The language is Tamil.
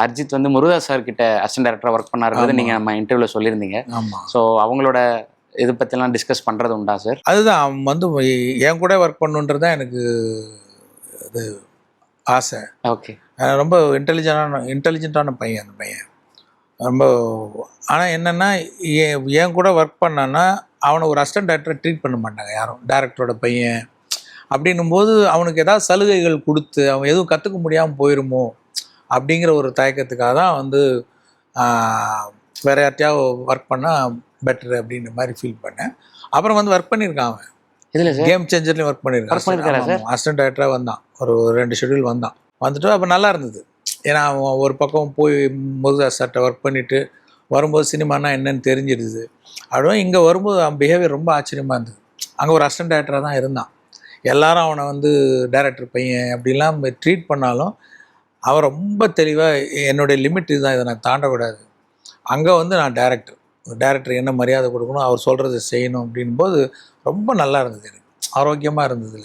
அர்ஜித் வந்து முருகதாஸ் சார் கிட்ட அசிஸ்டன்ட் டைரக்டராக ஒர்க் பண்ணாருன்றது நீங்கள் நம்ம இன்டர்வியூவில் சொல்லியிருந்தீங்க. ஆமாம். ஸோ அவங்களோட இதை பற்றிலாம் டிஸ்கஸ் பண்ணுறது உண்டா சார்? அதுதான் அவன் வந்து என் கூட ஒர்க் பண்ணுன்றது தான் எனக்கு அது ஆசை. ஓகே. ரொம்ப இன்டெலிஜென்ட்டான பையன் அந்த பையன் ரொம்ப. ஆனால் என்னென்னா என் கூட ஒர்க் பண்ணான்னா அவனை ஒரு அசிஸ்டன்ட் டைரக்டரை ட்ரீட் பண்ண மாட்டாங்க யாரும், டைரக்டரோட பையன் அப்படின்னும்போது அவனுக்கு ஏதாவது சலுகைகள் கொடுத்து அவன் எதுவும் கற்றுக்க முடியாமல் போயிருமோ அப்படிங்கிற ஒரு தயக்கத்துக்காக தான் வந்து வேற யார்ட்டையாவது ஒர்க் பண்ணால் பெட்டர் அப்படின்ற மாதிரி ஃபீல் பண்ணேன். அப்புறம் வந்து ஒர்க் பண்ணியிருக்கான் அவன். இதில் கேம் சேஞ்சர்லேயும் ஒர்க் பண்ணியிருக்கான். அசிஸ்டன்ட் டைரக்டராக வந்தான், ஒரு 2 ஷெட்யூல் வந்தான். வந்துட்டு அப்போ நல்லா இருந்தது. ஏன்னா அவன் ஒரு பக்கம் போய் முருகதாஸ் சார்ட்ட ஒர்க் பண்ணிவிட்டு வரும்போது சினிமானா என்னன்னு தெரிஞ்சிடுது. அப்படியே இங்கே வரும்போது அவன் பிஹேவியர் ரொம்ப ஆச்சரியமாக இருந்தது. அங்கே ஒரு அசிஸ்டன்ட் டைரக்டராக தான் இருந்தான். எல்லாரும் அவனை வந்து டைரக்டர் பையன் அப்படிலாம் ட்ரீட் பண்ணாலும் அவன் ரொம்ப தெளிவாக என்னுடைய லிமிட் இதுதான், இதை நான் தாண்டக்கூடாது. அங்கே வந்து நான் டைரக்டர் என்ன மரியாதை கொடுக்கணும், அவர் சொல்கிறத செய்யணும் அப்படின்போது ரொம்ப நல்லா இருந்தது, எனக்கு ஆரோக்கியமாக இருந்தது.